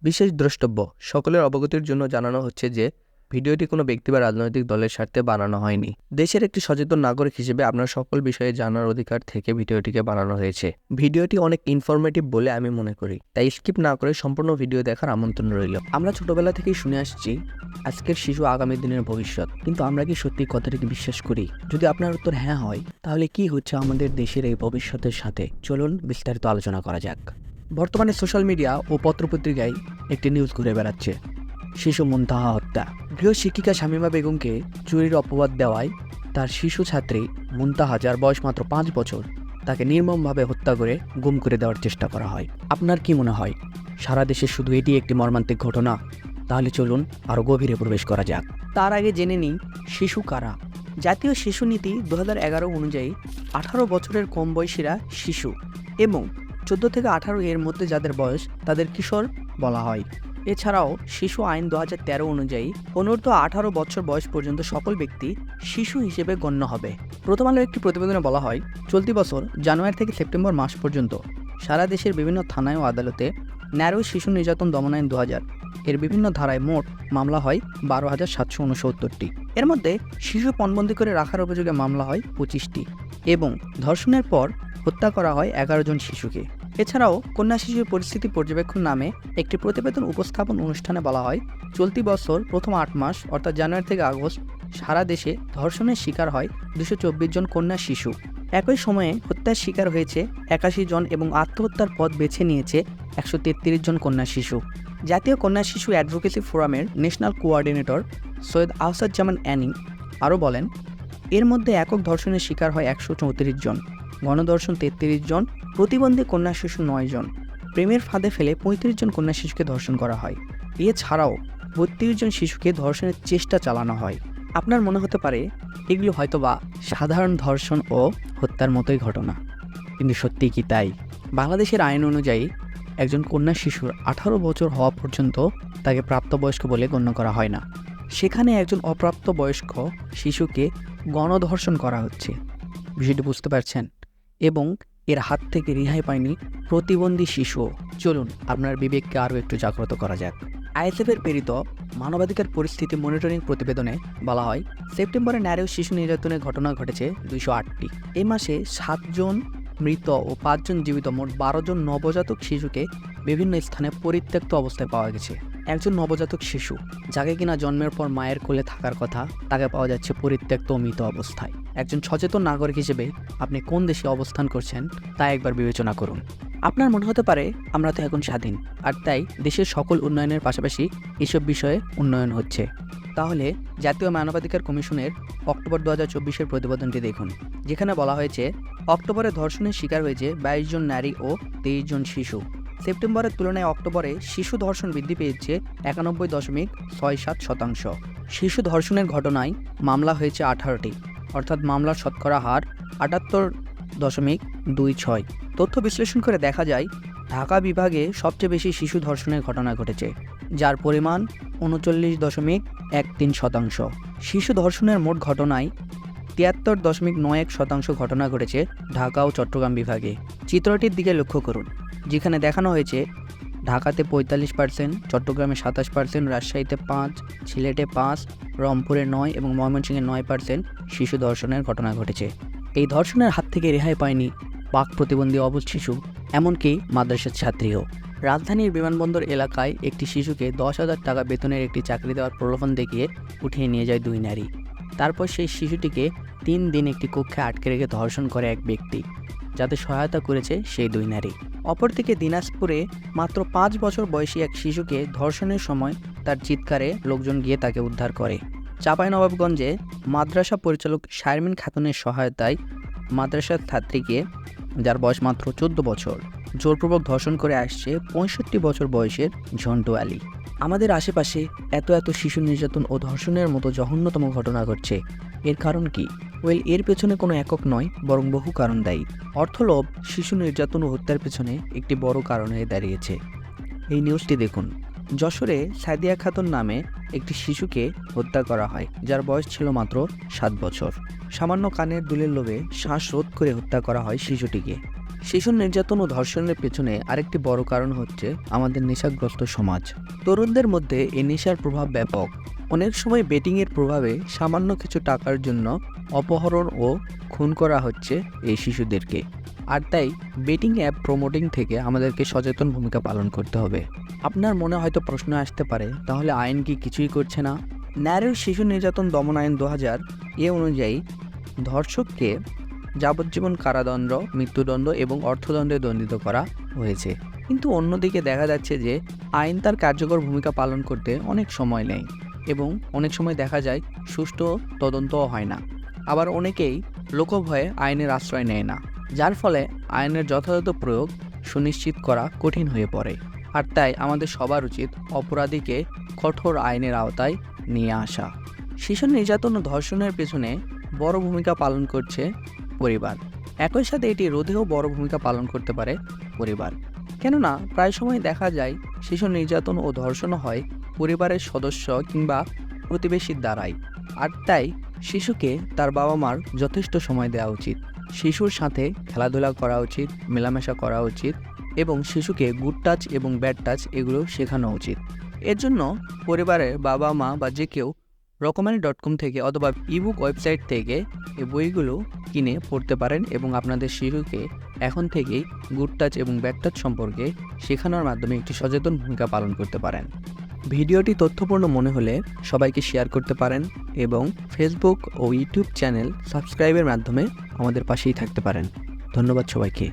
বিশেষ দ্রষ্টব্য, সকলের অবগতির জন্য জানানো হচ্ছে যে ভিডিওটি কোনো ব্যক্তি বা রাজনৈতিক দলের স্বার্থে বানানো হয়নি। দেশের একটি সচেতন নাগরিক হিসেবে আপনার সকল বিষয়ে জানার অধিকার থেকে ভিডিওটিকে বানানো হয়েছে। ভিডিওটি অনেক ইনফরমেটিভ বলে আমি মনে করি, তাই স্কিপ না করে সম্পূর্ণ ভিডিও দেখার আমন্ত্রণ রইল। আমরা ছোটবেলা থেকেই শুনে আসছি আজকের শিশু আগামী দিনের ভবিষ্যৎ, কিন্তু আমরা কি সত্যি কথাটিকে বিশ্বাস করি? যদি আপনার উত্তর হ্যাঁ হয়, তাহলে কি হচ্ছে আমাদের দেশের এই ভবিষ্যতের সাথে? চলুন বিস্তারিত আলোচনা করা যাক। বর্তমানে সোশ্যাল মিডিয়া ও পত্রপত্রিকায় একটি নিউজ ঘুরে বেড়াচ্ছে, শিশু মুনতাহা হত্যা। গৃহ শিক্ষিকা শামীমা বেগমকে চুরির অপবাদ দেওয়ায় তার শিশু ছাত্রী মুনতাহা, যার বয়স মাত্র 5 বছর, তাকে নির্মমভাবে হত্যা করে গুম করে দেওয়ার চেষ্টা করা হয়। আপনার কি মনে হয় সারা দেশে শুধু এটি একটি মর্মান্তিক ঘটনা? তাহলে চলুন আরও গভীরে প্রবেশ করা যাক। তার আগে জেনে নিই শিশু কারা। জাতীয় শিশু নীতি 2011 অনুযায়ী 18 বছরের কম বয়সীরা শিশু এবং 14 থেকে 18 এর মধ্যে যাদের বয়স তাদের কিশোর বলা হয়। এছাড়াও শিশু আইন 2013 অনুযায়ী 15-18 বছর বয়স পর্যন্ত সকল ব্যক্তি শিশু হিসেবে গণ্য হবে। প্রথম আলোর একটি প্রতিবেদনে বলা হয়, চলতি বছর জানুয়ারি থেকে সেপ্টেম্বর মাস পর্যন্ত সারা দেশের বিভিন্ন থানায় ও আদালতে ন্যারো শিশু নির্যাতন দমন আইন 2000 এর বিভিন্ন ধারায় মোট মামলা হয় 12,769টি। এর মধ্যে শিশু পণবন্দি করে রাখার অভিযোগে মামলা হয় 25টি এবং ধর্ষণের পর হত্যা করা হয় 11 জন শিশুকে। এছাড়াও কন্যা শিশুর পরিস্থিতি পর্যবেক্ষণ নামে একটি প্রতিবেদন উপস্থাপন অনুষ্ঠানে বলা হয়, চলতি বছর প্রথম 8 মাস অর্থাৎ জানুয়ারি থেকে আগস্ট সারা দেশে ধর্ষণের শিকার হয় 224 জন কন্যা শিশু। একই সময়ে হত্যার শিকার হয়েছে 81 জন এবং আত্মহত্যার পথ বেছে নিয়েছে 133 জন কন্যা শিশু। জাতীয় কন্যা শিশু অ্যাডভোকেসি ফোরামের ন্যাশনাল কোঅর্ডিনেটর সৈয়দ আহসাদুজ্জামান অ্যানি আরও বলেন, এর মধ্যে একক ধর্ষণের শিকার হয় 134 জন, গণধর্ষণ 33 জন, প্রতিবন্ধী কন্যা শিশু 9 জন, প্রেমের ফাঁদে ফেলে 35 জন কন্যা শিশুকে ধর্ষণ করা হয়। এছাড়াও 32 জন শিশুকে ধর্ষণের চেষ্টা চালানো হয়। আপনার মনে হতে পারে এগুলো হয়তোবা সাধারণ ধর্ষণ ও হত্যার মতোই ঘটনা, কিন্তু সত্যি কি তাই? বাংলাদেশের আইন অনুযায়ী একজন কন্যা শিশুর 18 বছর হওয়া পর্যন্ত তাকে প্রাপ্তবয়স্ক বলে গণ্য করা হয় না। সেখানে একজন অপ্রাপ্তবয়স্ক শিশুকে গণধর্ষণ করা হচ্ছে। বিষয়টি বুঝতে পারছেন? এবং এর হাত থেকে রেহাই পায়নি প্রতিবন্ধী শিশু। চলুন আপনার বিবেককে আরও একটু জাগ্রত করা যাক। আইএসএফের প্রেরিত মানবাধিকার পরিস্থিতি মনিটরিং প্রতিবেদনে বলা হয়, সেপ্টেম্বরে নারী ও শিশু নির্যাতনের ঘটনা ঘটেছে 208টি। এই মাসে 7 জন মৃত ও 5 জন জীবিত, মোট 12 জন নবজাতক শিশুকে বিভিন্ন স্থানে পরিত্যক্ত অবস্থায় পাওয়া গেছে। একজন নবজাতক শিশু যাকে কিনা জন্মের পর মায়ের কোলে থাকার কথা, তাকে পাওয়া যাচ্ছে পরিত্যক্ত ও মৃত অবস্থায়। একজন সচেতন নাগরিক হিসেবে আপনি কোন দেশে অবস্থান করছেন তা একবার বিবেচনা করুন। আপনার মনে হতে পারে আমরা তো এখন স্বাধীন, আর তাই দেশের সকল উন্নয়নের পাশাপাশি এসব বিষয়ে উন্নয়ন হচ্ছে। তাহলে জাতীয় মানবাধিকার কমিশনের অক্টোবর 2024-এর প্রতিবেদনটি দেখুন, যেখানে বলা হয়েছে অক্টোবরে ধর্ষণের শিকার হয়েছে 22 জন নারী ও 23 জন শিশু। সেপ্টেম্বরের তুলনায় অক্টোবরে শিশু ধর্ষণ বৃদ্ধি পেয়েছে 91.67%। শিশু ধর্ষণের ঘটনায় মামলা হয়েছে 18টি, অর্থাৎ মামলার শতকরা হার 78.26। তথ্য বিশ্লেষণ করে দেখা যায় ঢাকা বিভাগে সবচেয়ে বেশি শিশু ধর্ষণের ঘটনা ঘটেছে, যার পরিমাণ 39.13%। শিশু ধর্ষণের মোট ঘটনায় 73.91% ঘটনা ঘটেছে ঢাকা ও চট্টগ্রাম বিভাগে। চিত্রটির দিকে লক্ষ্য করুন, যেখানে দেখানো হয়েছে ঢাকাতে 45%, চট্টগ্রামে 27%, রাজশাহীতে 5%, সিলেটে 5%, রংপুরে 9% এবং ময়মনসিংহে 9% শিশু ধর্ষণের ঘটনা ঘটেছে। এই ধর্ষণের হাত থেকে রেহাই পায়নি বাক প্রতিবন্ধী অবুঝ শিশু, এমনকি মাদ্রাসার ছাত্রীও। রাজধানীর বিমানবন্দর এলাকায় একটি শিশুকে 10,000 টাকা বেতনের একটি চাকরি দেওয়ার প্রলোভন দেখিয়ে উঠিয়ে নিয়ে যায় 2 নারী। তারপর সেই শিশুটিকে 3 দিন একটি কক্ষে আটকে রেখে ধর্ষণ করে এক ব্যক্তি, যাতে সহায়তা করেছে সেই 2 নারী। অপরদিকে দিনাজপুরে মাত্র 5 বছর বয়সী এক শিশুকে ধর্ষণের সময় তার চিৎকারে লোকজন গিয়ে তাকে উদ্ধার করে। চাঁপাইনবাবগঞ্জে মাদ্রাসা পরিচালক শারমিন খাতুনের সহায়তায় মাদ্রাসার ছাত্রীকে, যার বয়স মাত্র 14 বছর, জোরপূর্বক ধর্ষণ করে আসছে 65 বছর বয়সের ঝন্টু আলী। আমাদের আশেপাশে এত শিশু নির্যাতন ও ধর্ষণের মতো জঘন্যতম ঘটনা ঘটছে। এর কারণ কি? এর পেছনে কোনো একক নয়, বরং বহু কারণ দায়ী। অর্থলোভ শিশু নির্যাতন ও হত্যার পেছনে একটি বড় কারণ হয়ে দাঁড়িয়েছে। এই নিউজটি দেখুন। যশোরে সাদিয়া খাতুন নামে একটি শিশুকে হত্যা করা হয়, যার বয়স ছিল মাত্র 7 বছর। সামান্য কানের দুলের লোভে শ্বাসরোধ করে হত্যা করা হয় শিশুটিকে। শিশু নির্যাতন ও ধর্ষণের পেছনে আরেকটি বড় কারণ হচ্ছে আমাদের নেশাগ্রস্ত সমাজ। তরুণদের মধ্যে এই নেশার প্রভাব ব্যাপক। অনেক সময় বেটিংয়ের প্রভাবে সামান্য কিছু টাকার জন্য অপহরণ ও খুন করা হচ্ছে এই শিশুদেরকে। আর তাই বেটিং অ্যাপ প্রমোটিং থেকে আমাদেরকে সচেতন ভূমিকা পালন করতে হবে। আপনার মনে হয়তো প্রশ্ন আসতে পারে, তাহলে আইন কি কিছুই করছে না? নারী ও শিশু নির্যাতন দমন আইন 2000 অনুযায়ী ধর্ষককে যাবজ্জীবন কারাদণ্ড, মৃত্যুদণ্ড এবং অর্থদণ্ডে দণ্ডিত করা হয়েছে। কিন্তু অন্যদিকে দেখা যাচ্ছে যে আইন তার কার্যকর ভূমিকা পালন করতে অনেক সময় নেয় এবং অনেক সময় দেখা যায় সুষ্ঠু তদন্তও হয় না। আবার অনেকেই লোকভয়ে আইনের আশ্রয় নেয় না, যার ফলে আইনের যথাযথ প্রয়োগ সুনিশ্চিত করা কঠিন হয়ে পড়ে। আর তাই আমাদের সবার উচিত অপরাধীকে কঠোর আইনের আওতায় নিয়ে আসা। শিশু নির্যাতন ও ধর্ষণের পেছনে বড় ভূমিকা পালন করছে পরিবার। একই সাথে এটি রোধেও বড় ভূমিকা পালন করতে পারে পরিবার। কেননা প্রায় সময় দেখা যায় শিশু নির্যাতন ও ধর্ষণ হয় পরিবারের সদস্য কিংবা প্রতিবেশীর দ্বারাই। আর তাই শিশুকে তার বাবা মার যথেষ্ট সময় দেওয়া উচিত। শিশুর সাথে খেলাধুলা করা উচিত, মেলামেশা করা উচিত এবং শিশুকে গুড টাচ এবং ব্যাড টাচ এগুলো শেখানো উচিত। এর জন্য পরিবারের বাবা মা বা যে কেউ রকমারি.com থেকে অথবা ইবুক ওয়েবসাইট থেকে এই বইগুলো কিনে পড়তে পারেন এবং আপনাদের শিশুকে এখন থেকেই গুড টাচ এবং ব্যাড টাচ সম্পর্কে শেখানোর মাধ্যমে একটি সচেতন ভূমিকা পালন করতে পারেন। ভিডিওটি তথ্যপূর্ণ মনে হলে সবাইকে শেয়ার করতে পারেন এবং ফেসবুক ও ইউটিউব চ্যানেল সাবস্ক্রাইবের মাধ্যমে আমাদের পাশেই থাকতে পারেন। ধন্যবাদ সবাইকে।